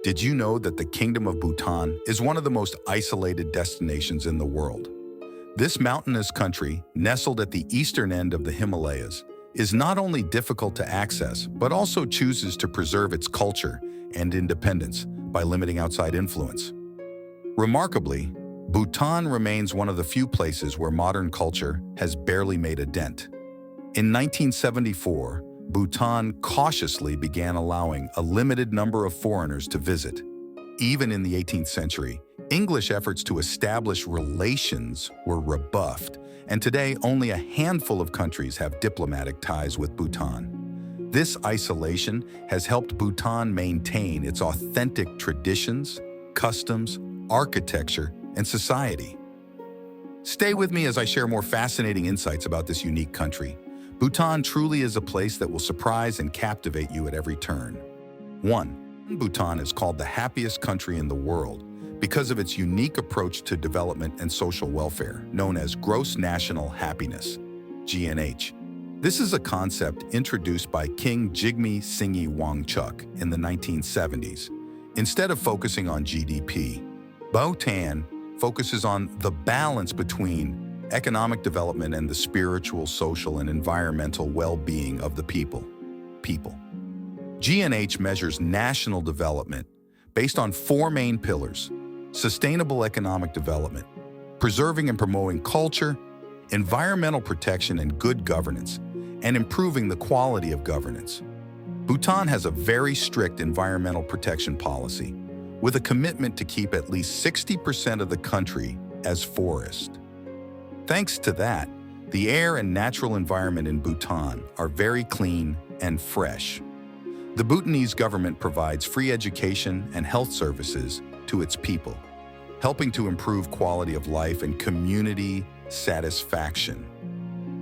Did you know that the Kingdom of Bhutan is one of the most isolated destinations in the world? This mountainous country, nestled at the eastern end of the Himalayas, is not only difficult to access, but also chooses to preserve its culture and independence by limiting outside influence. Remarkably, Bhutan remains one of the few places where modern culture has barely made a dent. In 1974, Bhutan cautiously began allowing a limited number of foreigners to visit. Even in the 18th century, English efforts to establish relations were rebuffed, and today only a handful of countries have diplomatic ties with Bhutan. This isolation has helped Bhutan maintain its authentic traditions, customs, architecture, and society. Stay with me as I share more fascinating insights about this unique country. Bhutan truly is a place that will surprise and captivate you at every turn. 1. Bhutan is called the happiest country in the world because of its unique approach to development and social welfare, known as Gross National Happiness, GNH. This is a concept introduced by King Jigme Singye Wangchuck in the 1970s. Instead of focusing on GDP, Bhutan focuses on the balance between economic development and the spiritual, social, and environmental well-being of the people. GNH measures national development based on four main pillars: sustainable economic development, preserving and promoting culture, environmental protection and good governance, and improving the quality of governance. Bhutan has a very strict environmental protection policy, with a commitment to keep at least 60% of the country as forest. Thanks to that, the air and natural environment in Bhutan are very clean and fresh. The Bhutanese government provides free education and health services to its people, helping to improve quality of life and community satisfaction.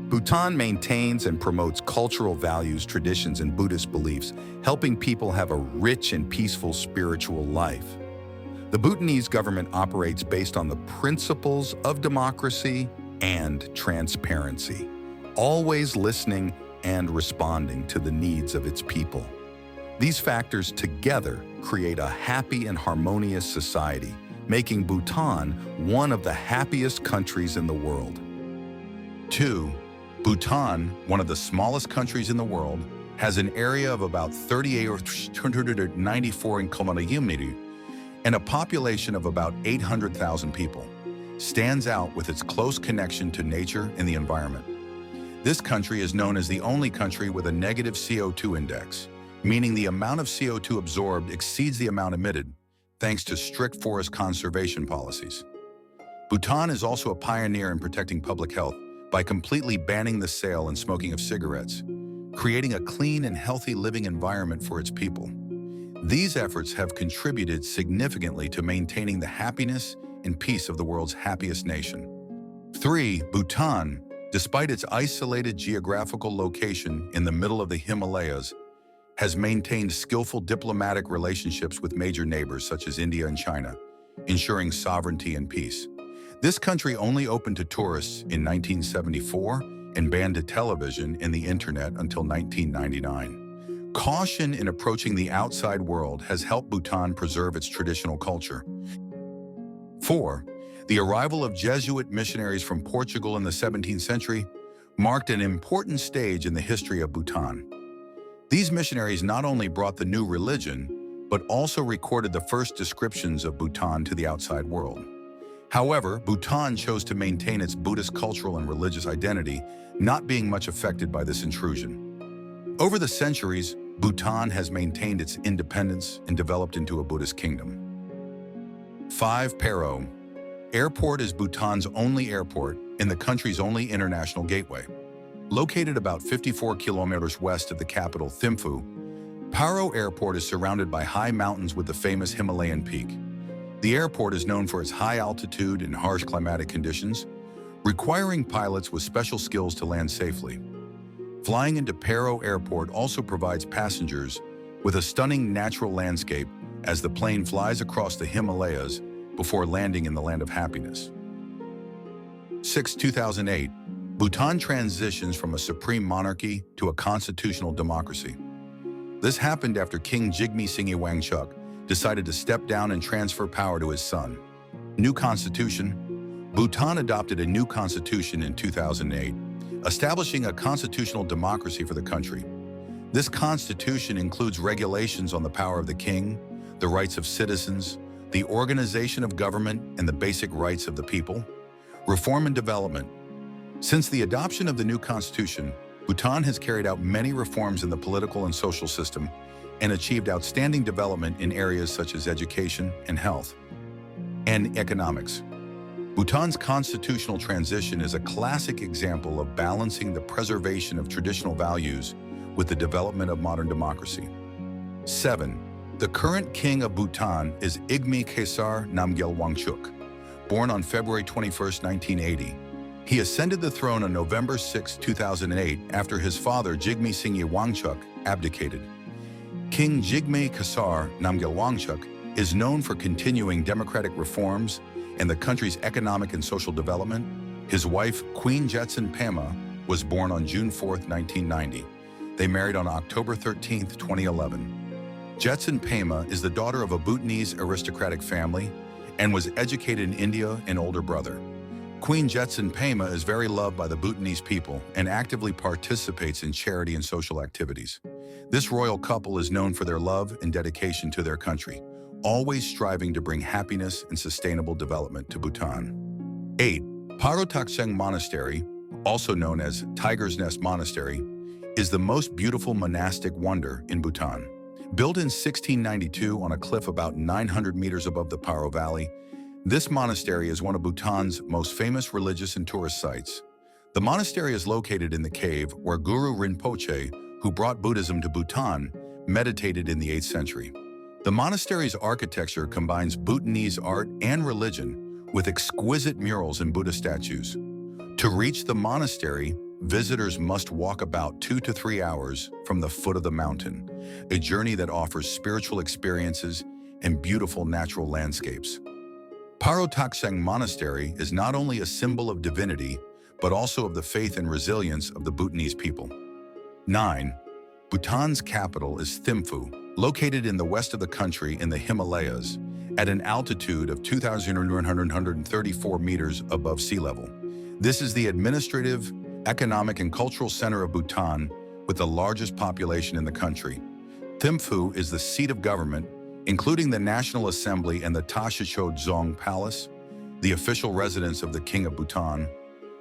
Bhutan maintains and promotes cultural values, traditions, and Buddhist beliefs, helping people have a rich and peaceful spiritual life. The Bhutanese government operates based on the principles of democracy and transparency, always listening and responding to the needs of its people. These factors together create a happy and harmonious society, making Bhutan one of the happiest countries in the world. 2. Bhutan, one of the smallest countries in the world, has an area of about 38,294 km² and a population of about 800,000 people. Stands out with its close connection to nature and the environment. This country is known as the only country with a negative CO2 index, meaning the amount of CO2 absorbed exceeds the amount emitted, thanks to strict forest conservation policies. Bhutan is also a pioneer in protecting public health by completely banning the sale and smoking of cigarettes, creating a clean and healthy living environment for its people. These efforts have contributed significantly to maintaining the happiness and peace of the world's happiest nation. 3. Bhutan, despite its isolated geographical location in the middle of the Himalayas, has maintained skillful diplomatic relationships with major neighbors such as India and China, ensuring sovereignty and peace. This country only opened to tourists in 1974 and banned to television and the internet until 1999. Caution in approaching the outside world has helped Bhutan preserve its traditional culture. 4. The arrival of Jesuit missionaries from Portugal in the 17th century marked an important stage in the history of Bhutan. These missionaries not only brought the new religion, but also recorded the first descriptions of Bhutan to the outside world. However, Bhutan chose to maintain its Buddhist cultural and religious identity, not being much affected by this intrusion. Over the centuries, Bhutan has maintained its independence and developed into a Buddhist kingdom. 5. Paro. Airport is Bhutan's only airport and the country's only international gateway. Located about 54 kilometers west of the capital, Thimphu, Paro Airport is surrounded by high mountains with the famous Himalayan peak. The airport is known for its high altitude and harsh climatic conditions, requiring pilots with special skills to land safely. Flying into Paro Airport also provides passengers with a stunning natural landscape as the plane flies across the Himalayas before landing in the land of happiness. 6. 2008, Bhutan transitions from a supreme monarchy to a constitutional democracy. This happened after King Jigme Singye Wangchuck decided to step down and transfer power to his son. New Constitution. Bhutan adopted a new constitution in 2008, establishing a constitutional democracy for the country. This constitution includes regulations on the power of the king, the rights of citizens, the organization of government, and the basic rights of the people. Reform and development. Since the adoption of the new constitution, Bhutan has carried out many reforms in the political and social system and achieved outstanding development in areas such as education and health. And economics. Bhutan's constitutional transition is a classic example of balancing the preservation of traditional values with the development of modern democracy. 7. The current king of Bhutan is Igme Khaisar Namgyel Wangchuk, born on February 21, 1980. He ascended the throne on November 6, 2008 after his father Jigme Singye Wangchuk abdicated. King Jigme Khaisar Namgyel Wangchuk is known for continuing democratic reforms and the country's economic and social development. His wife, Queen Jetsun Pema, was born on June 4, 1990. They married on October 13, 2011. Jetsun Pema is the daughter of a Bhutanese aristocratic family and was educated in India and older brother. Queen Jetsun Pema is very loved by the Bhutanese people and actively participates in charity and social activities. This royal couple is known for their love and dedication to their country, always striving to bring happiness and sustainable development to Bhutan. 8. Paro Taksheng Monastery, also known as Tiger's Nest Monastery, is the most beautiful monastic wonder in Bhutan. Built in 1692 on a cliff about 900 meters above the Paro Valley, this monastery is one of Bhutan's most famous religious and tourist sites. The monastery is located in the cave where Guru Rinpoche, who brought Buddhism to Bhutan, meditated in the 8th century. The monastery's architecture combines Bhutanese art and religion with exquisite murals and Buddha statues. To reach the monastery, visitors must walk about 2 to 3 hours from the foot of the mountain, a journey that offers spiritual experiences and beautiful natural landscapes. Paro Taksheng Monastery is not only a symbol of divinity, but also of the faith and resilience of the Bhutanese people. 9. Bhutan's capital is Thimphu, located in the west of the country in the Himalayas, at an altitude of 2,134 meters above sea level. This is the administrative, economic, and cultural center of Bhutan, with the largest population in the country. Thimphu is the seat of government, including the National Assembly and the Tashicho Dzong Palace, the official residence of the King of Bhutan.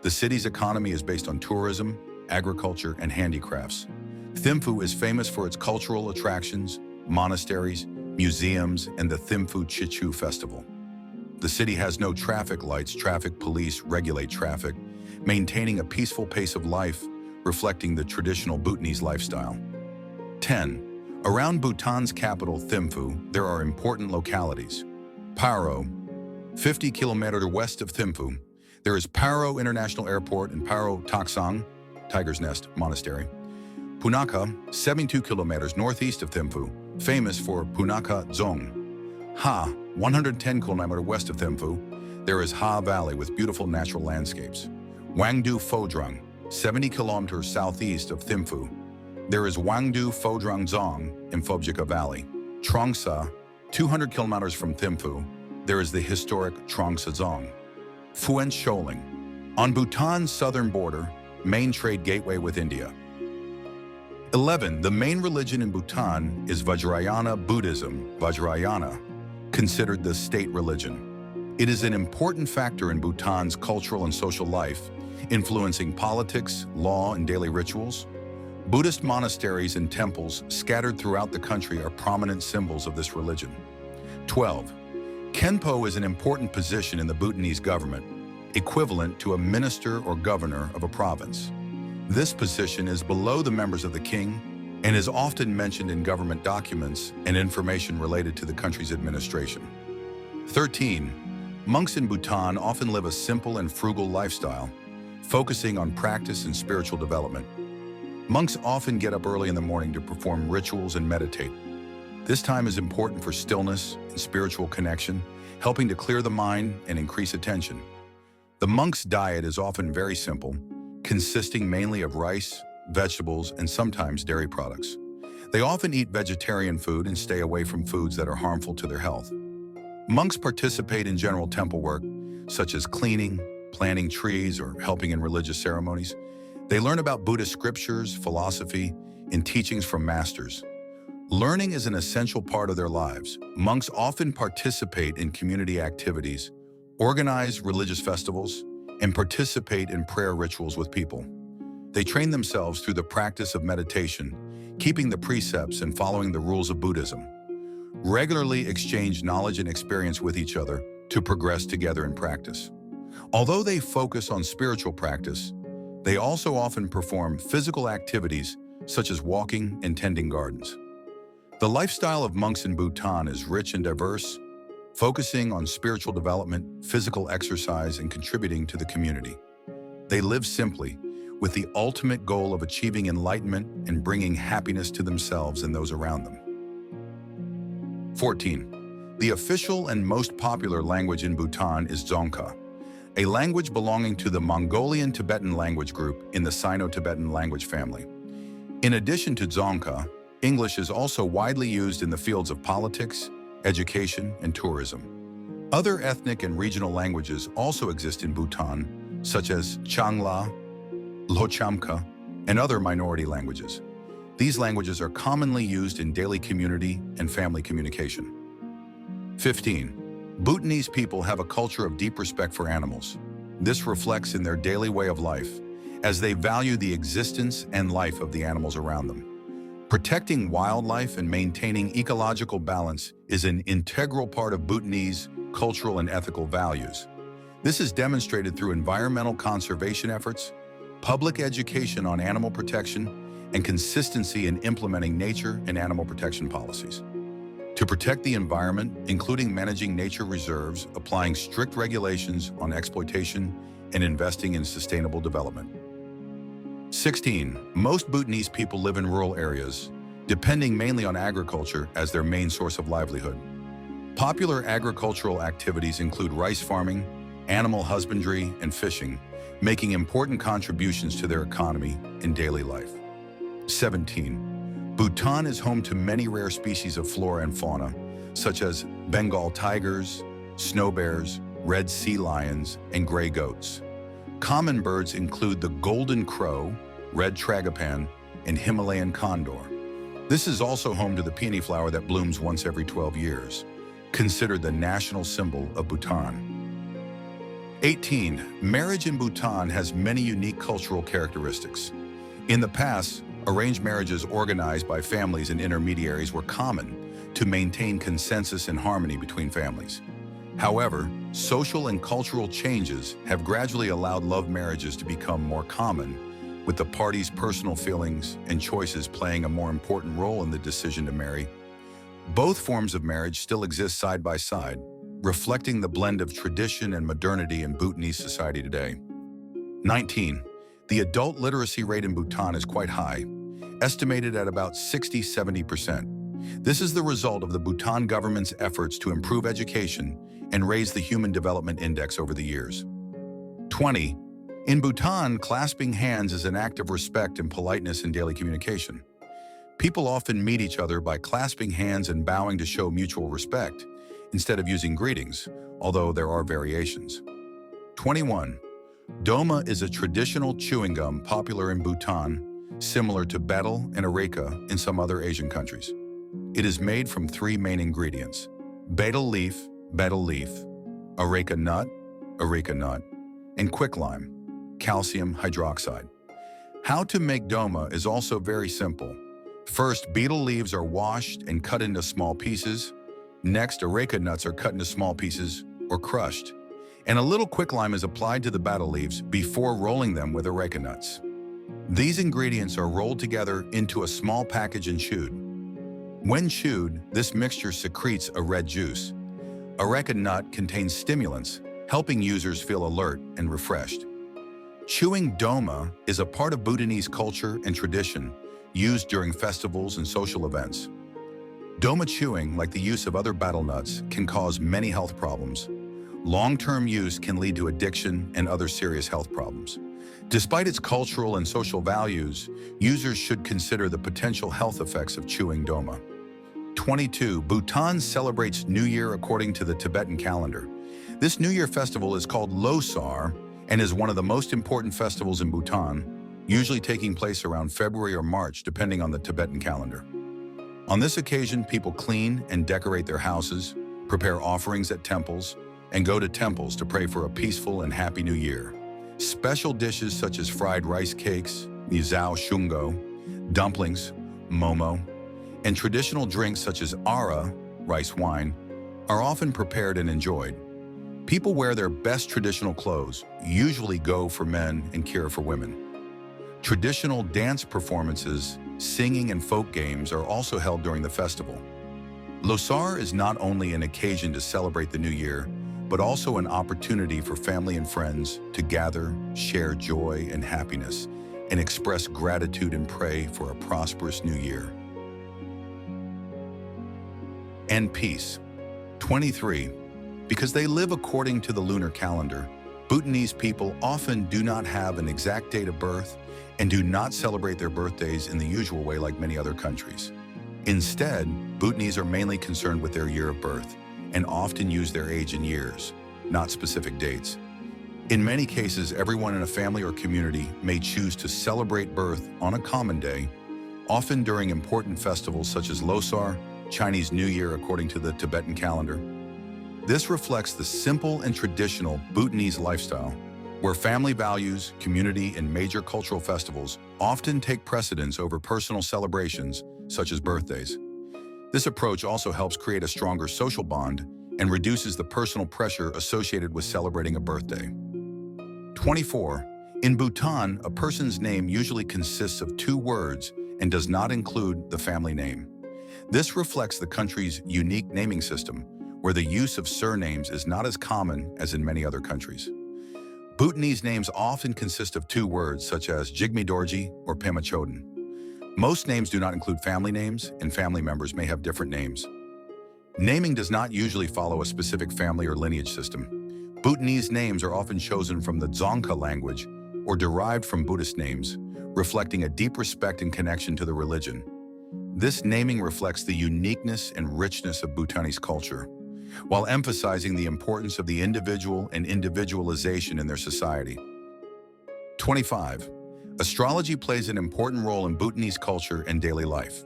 The city's economy is based on tourism, agriculture, and handicrafts. Thimphu is famous for its cultural attractions, monasteries, museums, and the Thimphu Kichu Festival. The city has no traffic lights. Traffic police regulate traffic, maintaining a peaceful pace of life, reflecting the traditional Bhutanese lifestyle. 10. Around Bhutan's capital, Thimphu, there are important localities. Paro, 50 kilometers west of Thimphu, there is Paro International Airport and Paro Taksheng, Tiger's Nest Monastery. Punakha, 72 kilometers northeast of Thimphu, famous for Punakha Dzong. Ha, 110 kilometers west of Thimphu, there is Ha Valley with beautiful natural landscapes. Wangdu Phodrang, 70 kilometers southeast of Thimphu, there is Wangdu Phodrang Dzong in Phobjika Valley. Trongsa, 200 kilometers from Thimphu, there is the historic Trongsa Dzong. Phuent Sholing, on Bhutan's southern border, main trade gateway with India. 11. The main religion in Bhutan is Vajrayana Buddhism, Vajrayana, considered the state religion. It is an important factor in Bhutan's cultural and social life, influencing politics, law, and daily rituals. Buddhist monasteries and temples scattered throughout the country are prominent symbols of this religion. 12. Khenpo is an important position in the Bhutanese government, equivalent to a minister or governor of a province. This position is below the members of the king and is often mentioned in government documents and information related to the country's administration. 13. Monks in Bhutan often live a simple and frugal lifestyle, focusing on practice and spiritual development. Monks often get up early in the morning to perform rituals and meditate. This time is important for stillness and spiritual connection, helping to clear the mind and increase attention. The monk's diet is often very simple, consisting mainly of rice, vegetables, and sometimes dairy products. They often eat vegetarian food and stay away from foods that are harmful to their health. Monks participate in general temple work, such as cleaning, planting trees, or helping in religious ceremonies. They learn about Buddhist scriptures, philosophy, and teachings from masters. Learning is an essential part of their lives. Monks often participate in community activities, organize religious festivals, and participate in prayer rituals with people. They train themselves through the practice of meditation, keeping the precepts and following the rules of Buddhism. Regularly exchange knowledge and experience with each other to progress together in practice. Although they focus on spiritual practice, they also often perform physical activities such as walking and tending gardens. The lifestyle of monks in Bhutan is rich and diverse, focusing on spiritual development, physical exercise, and contributing to the community. They live simply, with the ultimate goal of achieving enlightenment and bringing happiness to themselves and those around them. 14. The official and most popular language in Bhutan is Dzongkha, a language belonging to the Mongolian Tibetan language group in the Sino-Tibetan language family. In addition to Dzongkha, English is also widely used in the fields of politics, education, and tourism. Other ethnic and regional languages also exist in Bhutan, such as Changla, Lochamka, and other minority languages. These languages are commonly used in daily community and family communication. 15. Bhutanese people have a culture of deep respect for animals. This reflects in their daily way of life, as they value the existence and life of the animals around them. Protecting wildlife and maintaining ecological balance is an integral part of Bhutanese cultural and ethical values. This is demonstrated through environmental conservation efforts, public education on animal protection, and consistency in implementing nature and animal protection policies. To protect the environment, including managing nature reserves, applying strict regulations on exploitation, and investing in sustainable development. 16. Most Bhutanese people live in rural areas, depending mainly on agriculture as their main source of livelihood. Popular agricultural activities include rice farming, animal husbandry, and fishing, making important contributions to their economy and daily life. 17. Bhutan is home to many rare species of flora and fauna, such as Bengal tigers, snow bears, red sea lions, and gray goats. Common birds include the golden crow, red tragopan, and Himalayan condor. This is also home to the peony flower that blooms once every 12 years, considered the national symbol of Bhutan. 18. Marriage in Bhutan has many unique cultural characteristics. In the past, arranged marriages organized by families and intermediaries were common to maintain consensus and harmony between families. However, social and cultural changes have gradually allowed love marriages to become more common, with the parties' personal feelings and choices playing a more important role in the decision to marry. Both forms of marriage still exist side by side, reflecting the blend of tradition and modernity in Bhutanese society today. 19. The adult literacy rate in Bhutan is quite high, estimated at about 60–70%. This is the result of the Bhutan government's efforts to improve education and raise the Human Development Index over the years. 20. In Bhutan, clasping hands is an act of respect and politeness in daily communication. People often meet each other by clasping hands and bowing to show mutual respect, instead of using greetings, although there are variations. 21. Doma is a traditional chewing gum popular in Bhutan, similar to betel and areca in some other Asian countries. It is made from three main ingredients: betel leaf, areca nut, and quicklime, calcium hydroxide. How to make doma is also very simple. First, betel leaves are washed and cut into small pieces. Next, areca nuts are cut into small pieces or crushed, and a little quicklime is applied to the betel leaves before rolling them with areca nuts. These ingredients are rolled together into a small package and chewed. When chewed, this mixture secretes a red juice. Areca nut contains stimulants, helping users feel alert and refreshed. Chewing doma is a part of Bhutanese culture and tradition, used during festivals and social events. Doma chewing, like the use of other betel nuts, can cause many health problems. Long-term use can lead to addiction and other serious health problems. Despite its cultural and social values, users should consider the potential health effects of chewing Doma. 22. Bhutan celebrates New Year according to the Tibetan calendar. This New Year festival is called Losar and is one of the most important festivals in Bhutan, usually taking place around February or March, depending on the Tibetan calendar. On this occasion, people clean and decorate their houses, prepare offerings at temples, and go to temples to pray for a peaceful and happy new year. Special dishes such as fried rice cakes, mizao shungo, dumplings, momo, and traditional drinks such as ara, rice wine, are often prepared and enjoyed. People wear their best traditional clothes, usually go for men and kira for women. Traditional dance performances, singing and folk games are also held during the festival. Losar is not only an occasion to celebrate the new year, but also an opportunity for family and friends to gather, share joy and happiness, and express gratitude and pray for a prosperous new year. And peace. 23. Because they live according to the lunar calendar, Bhutanese people often do not have an exact date of birth and do not celebrate their birthdays in the usual way like many other countries. Instead, Bhutanese are mainly concerned with their year of birth and often use their age in years, not specific dates. In many cases, everyone in a family or community may choose to celebrate birth on a common day, often during important festivals such as Losar, Chinese New Year according to the Tibetan calendar. This reflects the simple and traditional Bhutanese lifestyle, where family values, community, and major cultural festivals often take precedence over personal celebrations, such as birthdays. This approach also helps create a stronger social bond and reduces the personal pressure associated with celebrating a birthday. 24. In Bhutan, a person's name usually consists of 2 words and does not include the family name. This reflects the country's unique naming system, where the use of surnames is not as common as in many other countries. Bhutanese names often consist of 2 words, such as Jigme Dorji or Pema Chodon. Most names do not include family names, and family members may have different names. Naming does not usually follow a specific family or lineage system. Bhutanese names are often chosen from the Dzongkha language or derived from Buddhist names, reflecting a deep respect and connection to the religion. This naming reflects the uniqueness and richness of Bhutanese culture, while emphasizing the importance of the individual and individualization in their society. 25. Astrology plays an important role in Bhutanese culture and daily life.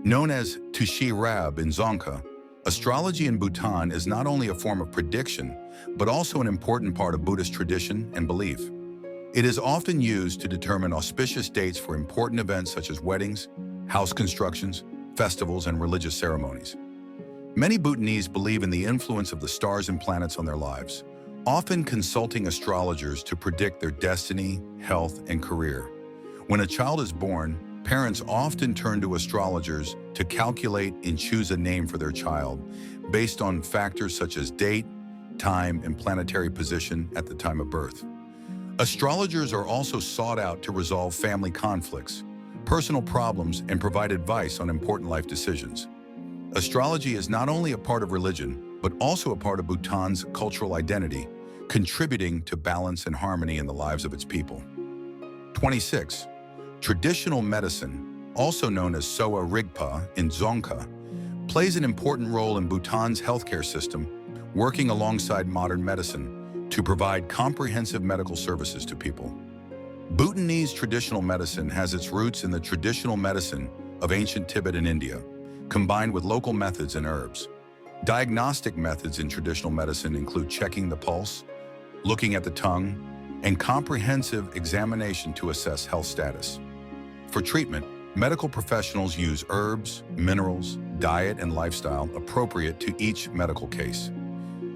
Known as Tushi Rab in Dzongkha, astrology in Bhutan is not only a form of prediction, but also an important part of Buddhist tradition and belief. It is often used to determine auspicious dates for important events such as weddings, house constructions, festivals, and religious ceremonies. Many Bhutanese believe in the influence of the stars and planets on their lives, often consulting astrologers to predict their destiny, health, and career. When a child is born, parents often turn to astrologers to calculate and choose a name for their child based on factors such as date, time, and planetary position at the time of birth. Astrologers are also sought out to resolve family conflicts, personal problems, and provide advice on important life decisions. Astrology is not only a part of religion, but also a part of Bhutan's cultural identity, contributing to balance and harmony in the lives of its people. 26. Traditional medicine, also known as Soa Rigpa in Dzongkha, plays an important role in Bhutan's healthcare system, working alongside modern medicine to provide comprehensive medical services to people. Bhutanese traditional medicine has its roots in the traditional medicine of ancient Tibet and India, combined with local methods and herbs. Diagnostic methods in traditional medicine include checking the pulse, looking at the tongue, and comprehensive examination to assess health status. For treatment, medical professionals use herbs, minerals, diet, and lifestyle appropriate to each medical case.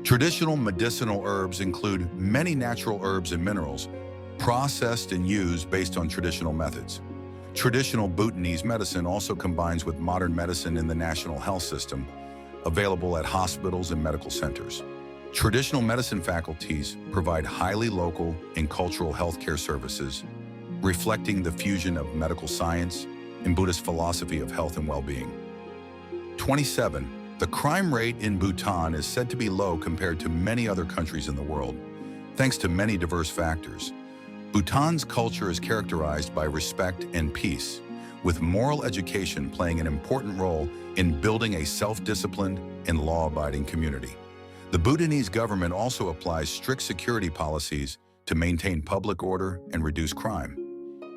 Traditional medicinal herbs include many natural herbs and minerals, processed and used based on traditional methods. Traditional Bhutanese medicine also combines with modern medicine in the national health system, available at hospitals and medical centers. Traditional medicine faculties provide highly local and cultural healthcare services, reflecting the fusion of medical science and Buddhist philosophy of health and well-being. 27. The crime rate in Bhutan is said to be low compared to many other countries in the world, thanks to many diverse factors. Bhutan's culture is characterized by respect and peace, with moral education playing an important role in building a self-disciplined and law-abiding community. The Bhutanese government also applies strict security policies to maintain public order and reduce crime.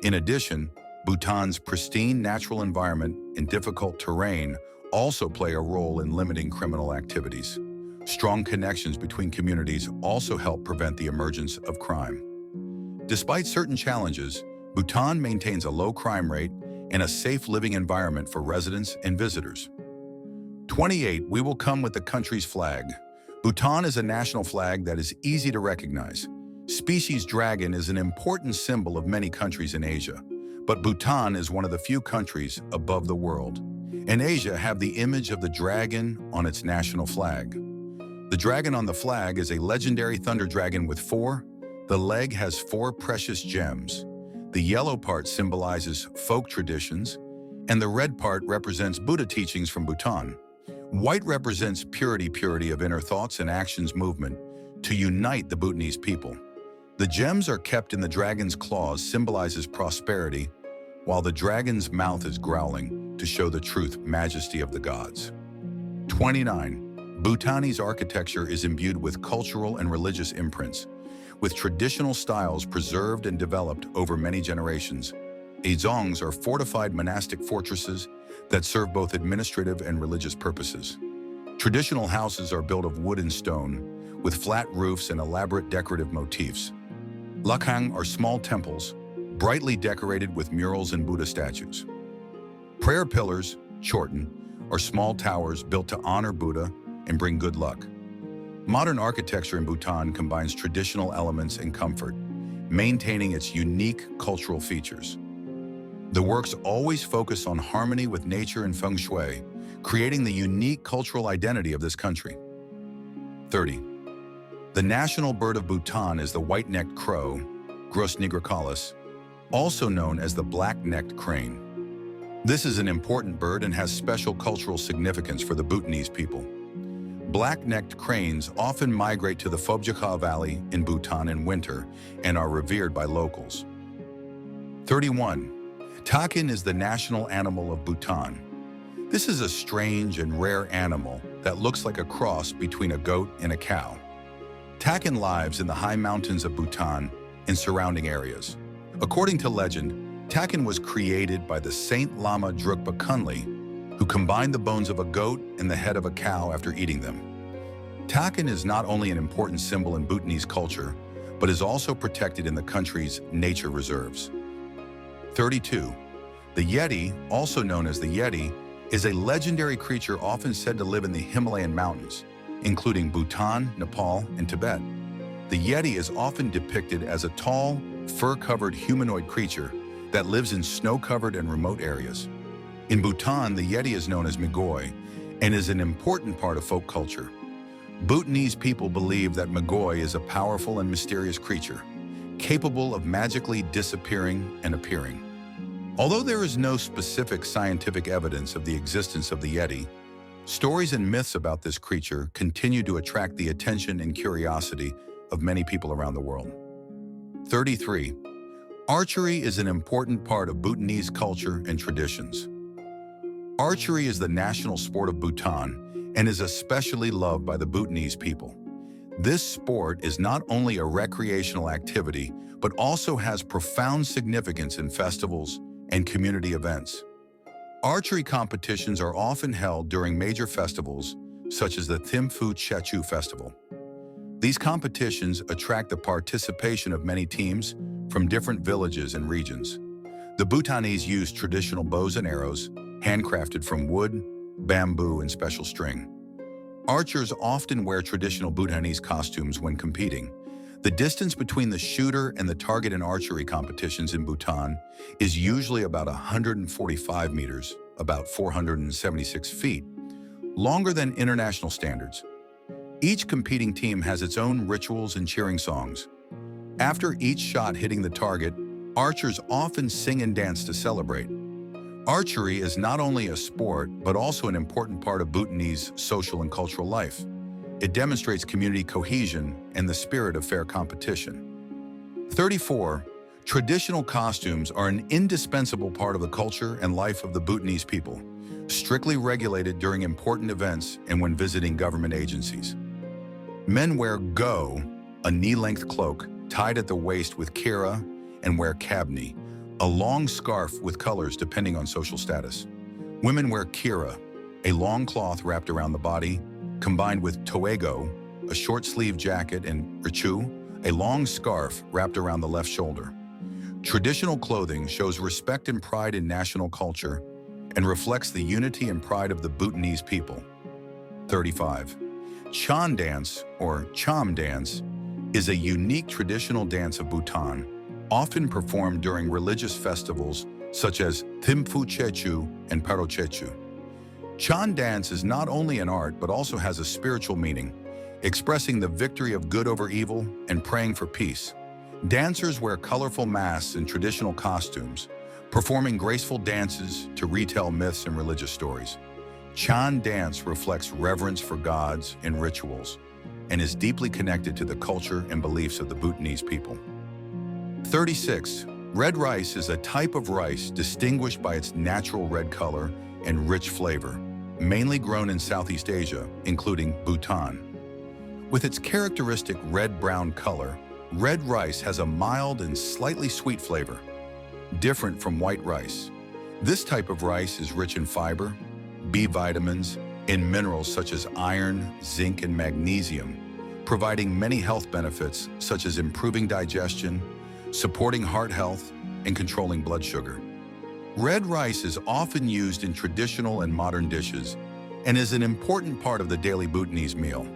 In addition, Bhutan's pristine natural environment and difficult terrain also play a role in limiting criminal activities. Strong connections between communities also help prevent the emergence of crime. Despite certain challenges, Bhutan maintains a low crime rate and a safe living environment for residents and visitors. 28. We will come with the country's flag. Bhutan is a national flag that is easy to recognize. Species dragon is an important symbol of many countries in Asia, but Bhutan is one of the few countries above the world. In Asia, have the image of the dragon on its national flag. The dragon on the flag is a legendary thunder dragon with the leg has 4 precious gems. The yellow part symbolizes folk traditions, and the red part represents Buddha teachings from Bhutan. White represents purity of inner thoughts and actions movement to unite the Bhutanese people. The gems are kept in the dragon's claws, symbolizes prosperity, while the dragon's mouth is growling to show the truth, majesty of the gods. 29. Bhutanese architecture is imbued with cultural and religious imprints, with traditional styles preserved and developed over many generations. Dzongs are fortified monastic fortresses that serve both administrative and religious purposes. Traditional houses are built of wood and stone, with flat roofs and elaborate decorative motifs. Lhakhang are small temples, brightly decorated with murals and Buddha statues. Prayer pillars, chorten, are small towers built to honor Buddha and bring good luck. Modern architecture in Bhutan combines traditional elements and comfort, maintaining its unique cultural features. The works always focus on harmony with nature and feng shui, creating the unique cultural identity of this country. 30. The national bird of Bhutan is the white-necked crow, Grus nigricollis, also known as the black-necked crane. This is an important bird and has special cultural significance for the Bhutanese people. Black-necked cranes often migrate to the Phobjikha Valley in Bhutan in winter and are revered by locals. 31. Takin is the national animal of Bhutan. This is a strange and rare animal that looks like a cross between a goat and a cow. Takin lives in the high mountains of Bhutan and surrounding areas. According to legend, Takin was created by the Saint Lama Drukpa Kunli, who combined the bones of a goat and the head of a cow after eating them. Takin is not only an important symbol in Bhutanese culture, but is also protected in the country's nature reserves. 32. The yeti, also known as the yeti, is a legendary creature often said to live in the Himalayan mountains, including Bhutan, Nepal, and Tibet. The yeti is often depicted as a tall, fur-covered humanoid creature that lives in snow-covered and remote areas. In Bhutan, the yeti is known as Migoi and is an important part of folk culture. Bhutanese people believe that Migoi is a powerful and mysterious creature, capable of magically disappearing and appearing. Although there is no specific scientific evidence of the existence of the yeti, stories and myths about this creature continue to attract the attention and curiosity of many people around the world. 33. Archery is an important part of Bhutanese culture and traditions. Archery is the national sport of Bhutan and is especially loved by the Bhutanese people. This sport is not only a recreational activity, but also has profound significance in festivals and community events. Archery competitions are often held during major festivals, such as the Thimphu Chechu Festival. These competitions attract the participation of many teams from different villages and regions. The Bhutanese use traditional bows and arrows, handcrafted from wood, bamboo, and special string. Archers often wear traditional Bhutanese costumes when competing. The distance between the shooter and the target in archery competitions in Bhutan is usually about 145 meters, about 476 feet, longer than international standards. Each competing team has its own rituals and cheering songs. After each shot hitting the target, archers often sing and dance to celebrate. Archery is not only a sport, but also an important part of Bhutanese social and cultural life. It demonstrates community cohesion and the spirit of fair competition. 34. Traditional costumes are an indispensable part of the culture and life of the Bhutanese people, strictly regulated during important events and when visiting government agencies. Men wear go, a knee-length cloak tied at the waist with kira, and wear kabni, a long scarf with colors depending on social status. Women wear kira, a long cloth wrapped around the body, combined with toego, a short-sleeved jacket, and richu, a long scarf wrapped around the left shoulder. Traditional clothing shows respect and pride in national culture and reflects the unity and pride of the Bhutanese people. 35. Cham dance, or Cham dance, is a unique traditional dance of Bhutan, often performed during religious festivals such as Thimphu Chechu and Paro Chechu. Cham dance is not only an art but also has a spiritual meaning, expressing the victory of good over evil and praying for peace. Dancers wear colorful masks and traditional costumes, performing graceful dances to retell myths and religious stories. Cham dance reflects reverence for gods and rituals and is deeply connected to the culture and beliefs of the Bhutanese people. 36. Red rice is a type of rice distinguished by its natural red color and rich flavor, mainly grown in Southeast Asia, including Bhutan. With its characteristic red-brown color, red rice has a mild and slightly sweet flavor, different from white rice. This type of rice is rich in fiber, B vitamins, and minerals such as iron, zinc, and magnesium, providing many health benefits such as improving digestion, supporting heart health, and controlling blood sugar. Red rice is often used in traditional and modern dishes and is an important part of the daily Bhutanese meal.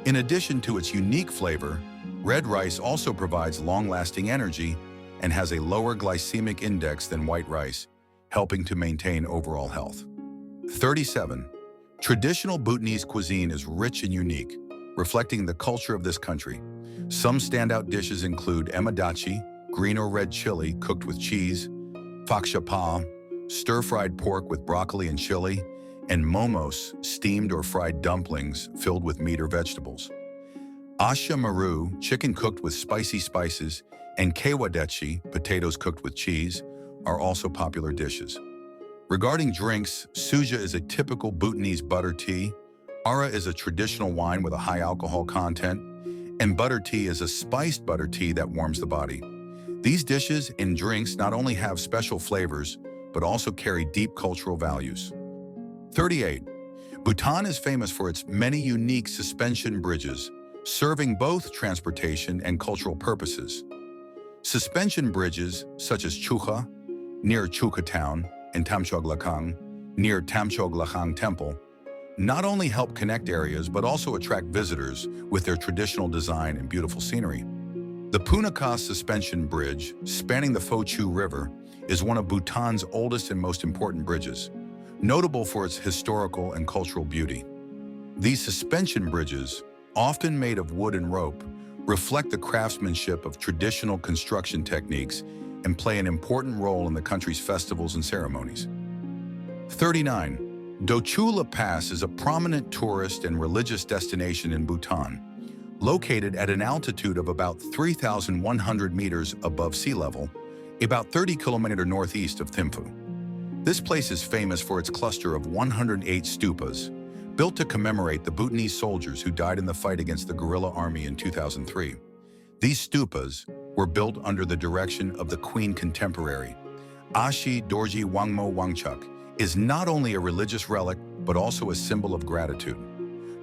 In addition to its unique flavor, red rice also provides long-lasting energy and has a lower glycemic index than white rice, helping to maintain overall health. 37. Traditional Bhutanese cuisine is rich and unique, reflecting the culture of this country. Some standout dishes include emadachi, green or red chili cooked with cheese, fakshapa, stir-fried pork with broccoli and chili, and momos, steamed or fried dumplings filled with meat or vegetables. Asha maru, chicken cooked with spicy spices, and kewadechi, potatoes cooked with cheese, are also popular dishes. Regarding drinks, suja is a typical Bhutanese butter tea, ara is a traditional wine with a high alcohol content, and butter tea is a spiced butter tea that warms the body. These dishes and drinks not only have special flavors, but also carry deep cultural values. 38. Bhutan is famous for its many unique suspension bridges, serving both transportation and cultural purposes. Suspension bridges, such as Chuka, near Chuka town, and Kichu Lhakhang, near Kichu Lhakhang temple, not only help connect areas but also attract visitors with their traditional design and beautiful scenery. The Punakha Suspension Bridge, spanning the Pho-Chu River, is one of Bhutan's oldest and most important bridges, notable for its historical and cultural beauty. These suspension bridges, often made of wood and rope, reflect the craftsmanship of traditional construction techniques and play an important role in the country's festivals and ceremonies. 39. Dochula Pass is a prominent tourist and religious destination in Bhutan, located at an altitude of about 3,100 meters above sea level, about 30 kilometers northeast of Thimphu. This place is famous for its cluster of 108 stupas, built to commemorate the Bhutanese soldiers who died in the fight against the guerrilla army in 2003. These stupas were built under the direction of the Queen contemporary. Ashi Dorji Wangmo Wangchuk is not only a religious relic, but also a symbol of gratitude.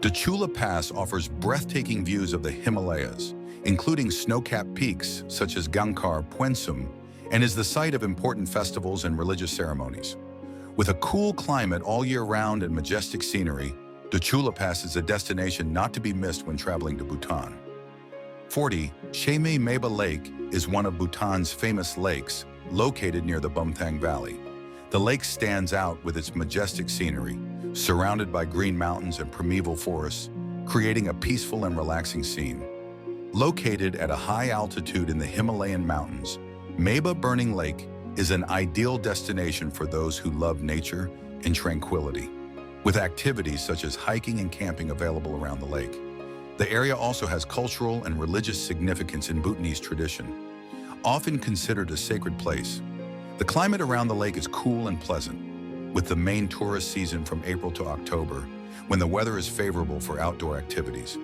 Dochula Pass offers breathtaking views of the Himalayas, including snow-capped peaks such as Gangkhar Puensum, and is the site of important festivals and religious ceremonies. With a cool climate all year round and majestic scenery, Dochula Pass is a destination not to be missed when traveling to Bhutan. 40. Sheme Meba Lake is one of Bhutan's famous lakes, located near the Bumthang Valley. The lake stands out with its majestic scenery, surrounded by green mountains and primeval forests, creating a peaceful and relaxing scene. Located at a high altitude in the Himalayan mountains, Meba Burning Lake is an ideal destination for those who love nature and tranquility, with activities such as hiking and camping available around the lake. The area also has cultural and religious significance in Bhutanese tradition, often considered a sacred place. The climate around the lake is cool and pleasant, with the main tourist season from April to October, when the weather is favorable for outdoor activities.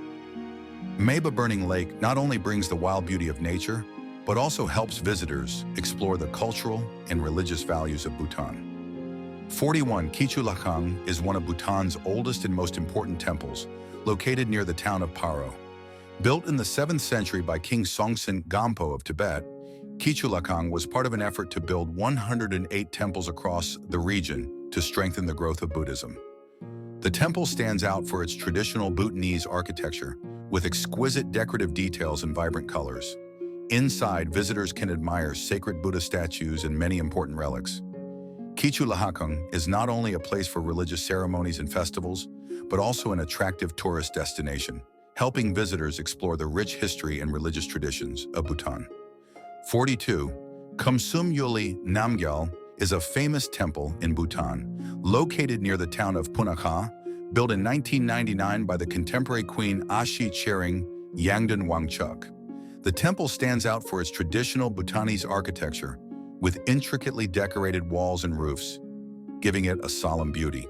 Meba Burning Lake not only brings the wild beauty of nature, but also helps visitors explore the cultural and religious values of Bhutan. 41 Kichu Lhakhang is one of Bhutan's oldest and most important temples, located near the town of Paro. Built in the 7th century by King Songtsen Gampo of Tibet, Kichu Lhakhang was part of an effort to build 108 temples across the region to strengthen the growth of Buddhism. The temple stands out for its traditional Bhutanese architecture, with exquisite decorative details and vibrant colors. Inside, visitors can admire sacred Buddha statues and many important relics. Kichu Lhakhang is not only a place for religious ceremonies and festivals, but also an attractive tourist destination, helping visitors explore the rich history and religious traditions of Bhutan. 42. Ksum Yuli Namgyal is a famous temple in Bhutan, located near the town of Punakha, built in 1999 by the contemporary Queen Ashi Chering Yangdan Wangchuk. The temple stands out for its traditional Bhutanese architecture, with intricately decorated walls and roofs, giving it a solemn beauty.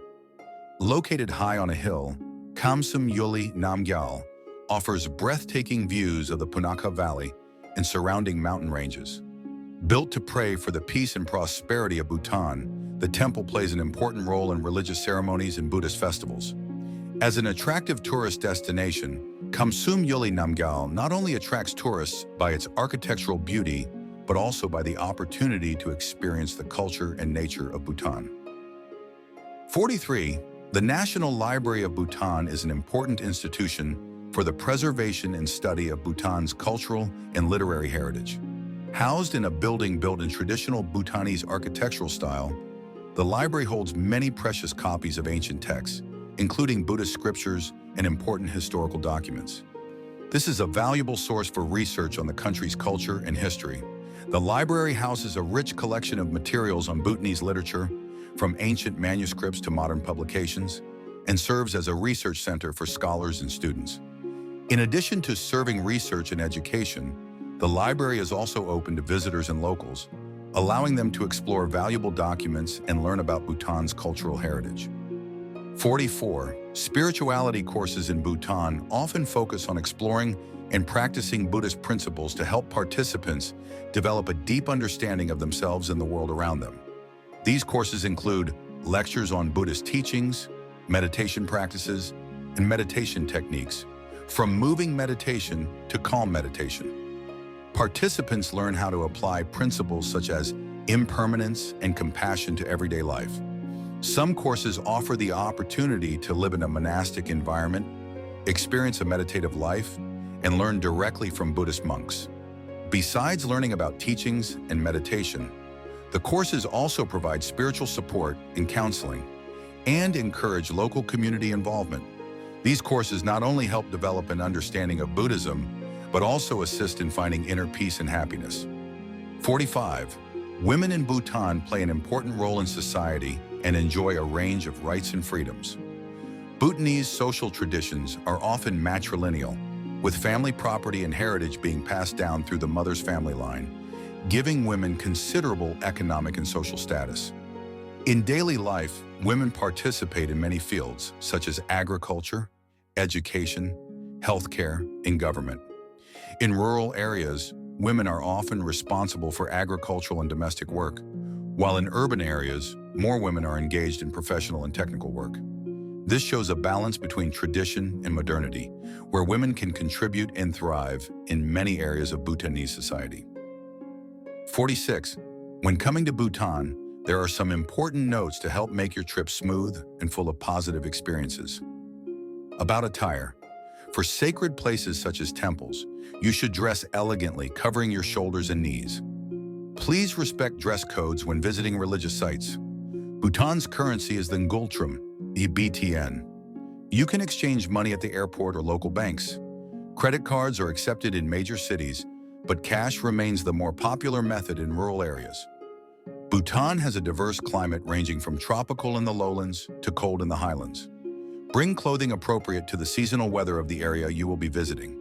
Located high on a hill, Ksum Yuli Namgyal offers breathtaking views of the Punakha Valley and surrounding mountain ranges. Built to pray for the peace and prosperity of Bhutan, the temple plays an important role in religious ceremonies and Buddhist festivals. As an attractive tourist destination, Ksum Yuli Namgyal not only attracts tourists by its architectural beauty, but also by the opportunity to experience the culture and nature of Bhutan. 43. The National Library of Bhutan is an important institution for the preservation and study of Bhutan's cultural and literary heritage. Housed in a building built in traditional Bhutanese architectural style, the library holds many precious copies of ancient texts, including Buddhist scriptures and important historical documents. This is a valuable source for research on the country's culture and history. The library houses a rich collection of materials on Bhutanese literature, from ancient manuscripts to modern publications, and serves as a research center for scholars and students. In addition to serving research and education, the library is also open to visitors and locals, allowing them to explore valuable documents and learn about Bhutan's cultural heritage. 44. Spirituality courses in Bhutan often focus on exploring and practicing Buddhist principles to help participants develop a deep understanding of themselves and the world around them. These courses include lectures on Buddhist teachings, meditation practices, and meditation techniques, from moving meditation to calm meditation. Participants learn how to apply principles such as impermanence and compassion to everyday life. Some courses offer the opportunity to live in a monastic environment, experience a meditative life, and learn directly from Buddhist monks. Besides learning about teachings and meditation, the courses also provide spiritual support and counseling, and encourage local community involvement. These courses not only help develop an understanding of Buddhism, but also assist in finding inner peace and happiness. 45. Women in Bhutan play an important role in society and enjoy a range of rights and freedoms. Bhutanese social traditions are often matrilineal, with family property and heritage being passed down through the mother's family line, giving women considerable economic and social status. In daily life, women participate in many fields, such as agriculture, education, healthcare, and government. In rural areas, women are often responsible for agricultural and domestic work, while in urban areas, more women are engaged in professional and technical work. This shows a balance between tradition and modernity, where women can contribute and thrive in many areas of Bhutanese society. 46. When coming to Bhutan, there are some important notes to help make your trip smooth and full of positive experiences. About attire. For sacred places such as temples, you should dress elegantly, covering your shoulders and knees. Please respect dress codes when visiting religious sites. Bhutan's currency is the ngultrum, the BTN. You can exchange money at the airport or local banks. Credit cards are accepted in major cities, but cash remains the more popular method in rural areas. Bhutan has a diverse climate ranging from tropical in the lowlands to cold in the highlands. Bring clothing appropriate to the seasonal weather of the area you will be visiting.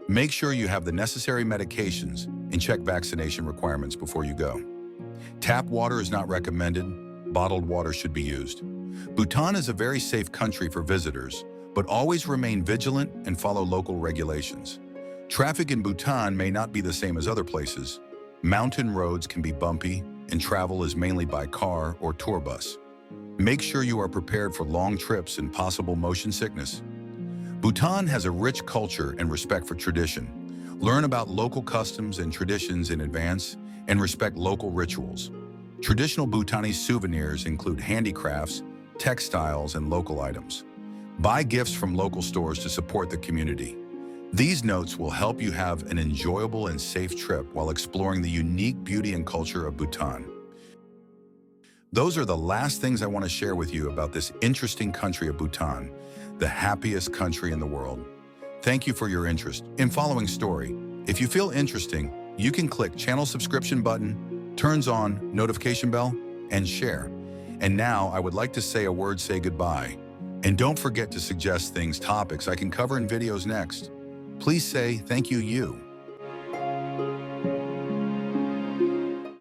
Make sure you have the necessary medications and check vaccination requirements before you go. Tap water is not recommended. Bottled water should be used. Bhutan is a very safe country for visitors, but always remain vigilant and follow local regulations. Traffic in Bhutan may not be the same as other places. Mountain roads can be bumpy, and travel is mainly by car or tour bus. Make sure you are prepared for long trips and possible motion sickness. Bhutan has a rich culture and respect for tradition. Learn about local customs and traditions in advance and respect local rituals. Traditional Bhutanese souvenirs include handicrafts, textiles, and local items. Buy gifts from local stores to support the community. These notes will help you have an enjoyable and safe trip while exploring the unique beauty and culture of Bhutan. Those are the last things I want to share with you about this interesting country of Bhutan, the happiest country in the world. Thank you for your interest in following story. If you feel interesting, you can click channel subscription button, turns on notification bell, and share. And now I would like to say a word, say goodbye. And don't forget to suggest topics I can cover in videos next. Please say thank you.